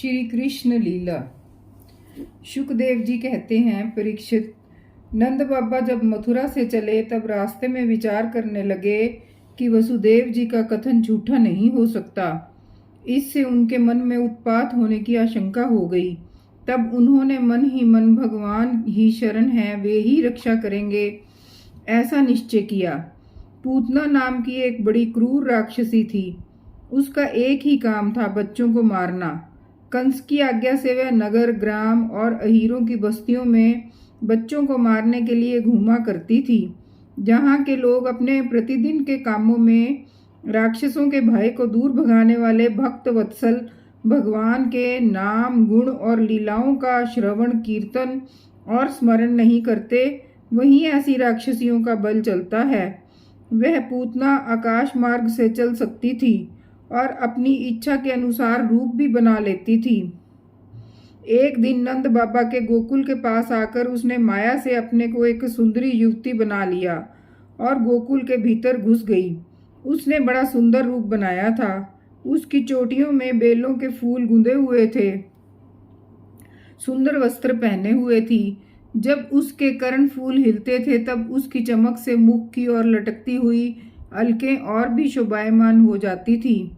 श्री कृष्ण लीला। शुकदेव जी कहते हैं, परीक्षित, नंद बाबा जब मथुरा से चले तब रास्ते में विचार करने लगे कि वसुदेव जी का कथन झूठा नहीं हो सकता। इससे उनके मन में उत्पात होने की आशंका हो गई। तब उन्होंने मन ही मन भगवान ही शरण है, वे ही रक्षा करेंगे, ऐसा निश्चय किया। पूतना नाम की एक बड़ी क्रूर राक्षसी थी। उसका एक ही काम था, बच्चों को मारना। कंस की आज्ञा से वह नगर, ग्राम और अहीरों की बस्तियों में बच्चों को मारने के लिए घूमा करती थी। जहाँ के लोग अपने प्रतिदिन के कामों में राक्षसों के भय को दूर भगाने वाले भक्त वत्सल भगवान के नाम, गुण और लीलाओं का श्रवण, कीर्तन और स्मरण नहीं करते, वहीं ऐसी राक्षसियों का बल चलता है। वह पूतना आकाश मार्ग से चल सकती थी और अपनी इच्छा के अनुसार रूप भी बना लेती थी। एक दिन नंद बाबा के गोकुल के पास आकर उसने माया से अपने को एक सुंदरी युवती बना लिया और गोकुल के भीतर घुस गई। उसने बड़ा सुंदर रूप बनाया था। उसकी चोटियों में बेलों के फूल गुंदे हुए थे, सुंदर वस्त्र पहने हुए थी। जब उसके कर्ण फूल हिलते थे तब उसकी चमक से मुख की ओर लटकती हुई अलकें और भी शोभायमान हो जाती थी।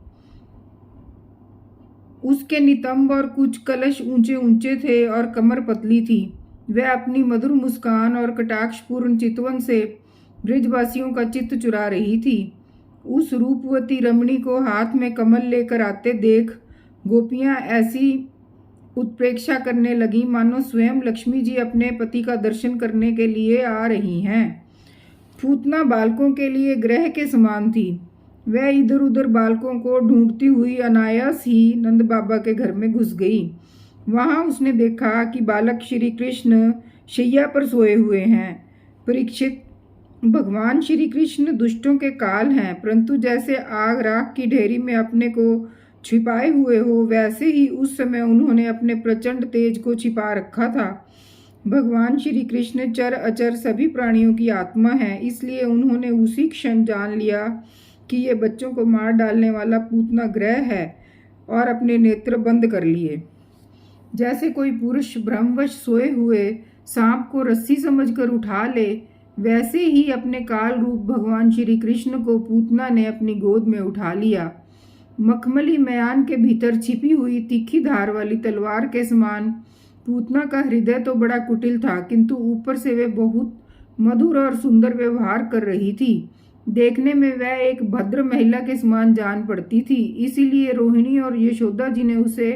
उसके नितंब और कुछ कलश ऊंचे ऊंचे थे और कमर पतली थी। वह अपनी मधुर मुस्कान और कटाक्षपूर्ण चितवन से ब्रजवासियों का चित्त चुरा रही थी। उस रूपवती रमणी को हाथ में कमल लेकर आते देख गोपियां ऐसी उत्प्रेक्षा करने लगी मानो स्वयं लक्ष्मी जी अपने पति का दर्शन करने के लिए आ रही हैं। पूतना बालकों के लिए ग्रह के समान थी। वह इधर उधर बालकों को ढूंढती हुई अनायास ही नंद बाबा के घर में घुस गई। वहां उसने देखा कि बालक श्री कृष्ण शैया पर सोए हुए हैं। परीक्षित, भगवान श्री कृष्ण दुष्टों के काल हैं, परंतु जैसे आग राख की ढेरी में अपने को छिपाए हुए हो, वैसे ही उस समय उन्होंने अपने प्रचंड तेज को छिपा रखा था। भगवान श्री कृष्ण चर अचर सभी प्राणियों की आत्मा है, इसलिए उन्होंने उसी क्षण जान लिया कि ये बच्चों को मार डालने वाला पूतना ग्रह है और अपने नेत्र बंद कर लिए। जैसे कोई पुरुष भ्रमवश सोए हुए सांप को रस्सी समझकर उठा ले, वैसे ही अपने काल रूप भगवान श्री कृष्ण को पूतना ने अपनी गोद में उठा लिया। मखमली मयान के भीतर छिपी हुई तीखी धार वाली तलवार के समान पूतना का हृदय तो बड़ा कुटिल था, किंतु ऊपर से वे बहुत मधुर और सुंदर व्यवहार कर रही थी। देखने में वह एक भद्र महिला के समान जान पड़ती थी। इसीलिए रोहिणी और यशोदा जी ने उसे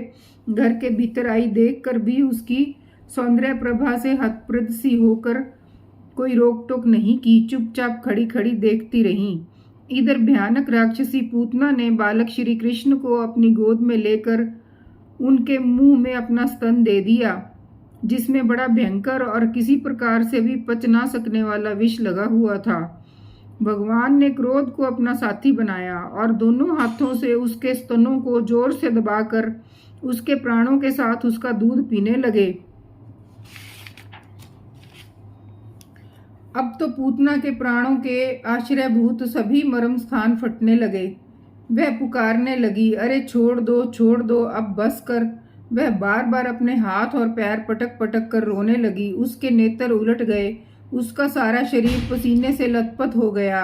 घर के भीतर आई देखकर भी उसकी सौंदर्य प्रभा से हतप्रद सी होकर कोई रोक टोक नहीं की, चुपचाप खड़ी खड़ी देखती रहीं। इधर भयानक राक्षसी पूतना ने बालक श्री कृष्ण को अपनी गोद में लेकर उनके मुंह में अपना स्तन दे दिया, जिसमें बड़ा भयंकर और किसी प्रकार से भी पच ना सकने वाला विष लगा हुआ था। भगवान ने क्रोध को अपना साथी बनाया और दोनों हाथों से उसके स्तनों को जोर से दबाकर उसके प्राणों के साथ उसका दूध पीने लगे। अब तो पूतना के प्राणों के आश्रयभूत सभी मर्म स्थान फटने लगे। वह पुकारने लगी, अरे छोड़ दो, छोड़ दो, अब बस कर। वह बार बार अपने हाथ और पैर पटक पटक कर रोने लगी। उसके नेत्र उलट गए, उसका सारा शरीर पसीने से लथपथ हो गया।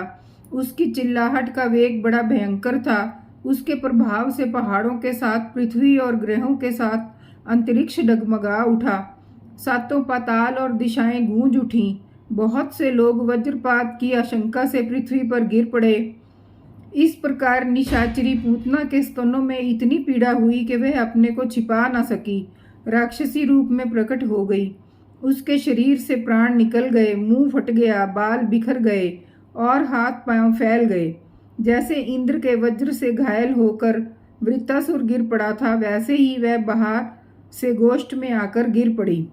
उसकी चिल्लाहट का वेग बड़ा भयंकर था। उसके प्रभाव से पहाड़ों के साथ पृथ्वी और ग्रहों के साथ अंतरिक्ष डगमगा उठा। सातों पाताल और दिशाएं गूंज उठीं। बहुत से लोग वज्रपात की आशंका से पृथ्वी पर गिर पड़े। इस प्रकार निशाचरी पूतना के स्तनों में इतनी पीड़ा हुई कि वह अपने को छिपा न सकी, राक्षसी रूप में प्रकट हो गई। उसके शरीर से प्राण निकल गए, मुंह फट गया, बाल बिखर गए और हाथ पांव फैल गए। जैसे इंद्र के वज्र से घायल होकर वृत्तासुर गिर पड़ा था, वैसे ही वह बाहर से गोष्ठ में आकर गिर पड़ी।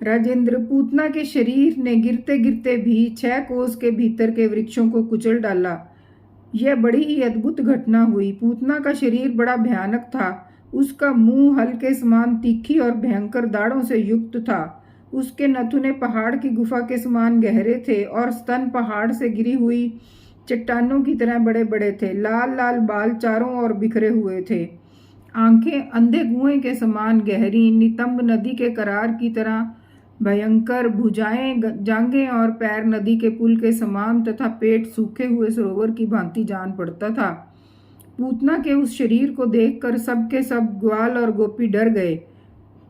राजेंद्र, पूतना के शरीर ने गिरते गिरते भी 6 कोस के भीतर के वृक्षों को कुचल डाला। यह बड़ी ही अद्भुत घटना हुई। पूतना का शरीर बड़ा भयानक था। उसका मुंह हल के समान तीखी और भयंकर दाढ़ों से युक्त था। उसके नथुने पहाड़ की गुफा के समान गहरे थे और स्तन पहाड़ से गिरी हुई चट्टानों की तरह बड़े बड़े थे। लाल लाल बाल चारों ओर बिखरे हुए थे। आंखें अंधे कुएं के समान गहरी, नितंब नदी के करार की तरह भयंकर, भुजाएं, जांघें और पैर नदी के पुल के समान तथा पेट सूखे हुए सरोवर की भांति जान पड़ता था। पूतना के उस शरीर को देखकर सब के सब ग्वाल और गोपी डर गए।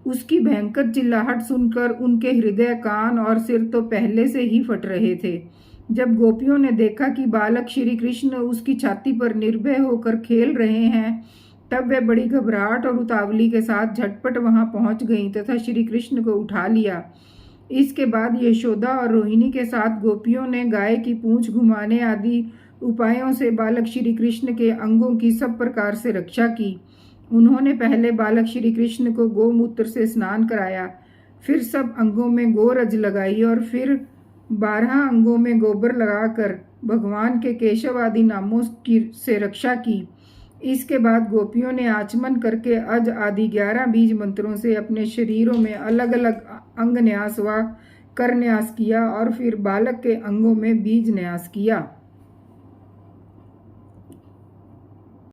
उसकी भयंकर चिल्लाहट सुनकर उनके हृदय, कान और सिर तो पहले से ही फट रहे थे। जब गोपियों ने देखा कि बालक श्री कृष्ण उसकी छाती पर निर्भय होकर खेल रहे हैं, तब वे बड़ी घबराहट और उतावली के साथ झटपट वहां पहुंच गईं तथा श्री कृष्ण को उठा लिया। इसके बाद यशोदा और रोहिणी के साथ गोपियों ने गाय की पूंछ घुमाने आदि उपायों से बालक श्री कृष्ण के अंगों की सब प्रकार से रक्षा की। उन्होंने पहले बालक श्री कृष्ण को गोमूत्र से स्नान कराया, फिर सब अंगों में गोरज लगाई और फिर 12 अंगों में गोबर लगाकर भगवान के केशव आदि नामों की से रक्षा की। इसके बाद गोपियों ने आचमन करके अज आदि 11 बीज मंत्रों से अपने शरीरों में अलग अलग अंग न्यास व कर न्यास किया और फिर बालक के अंगों में बीज न्यास किया।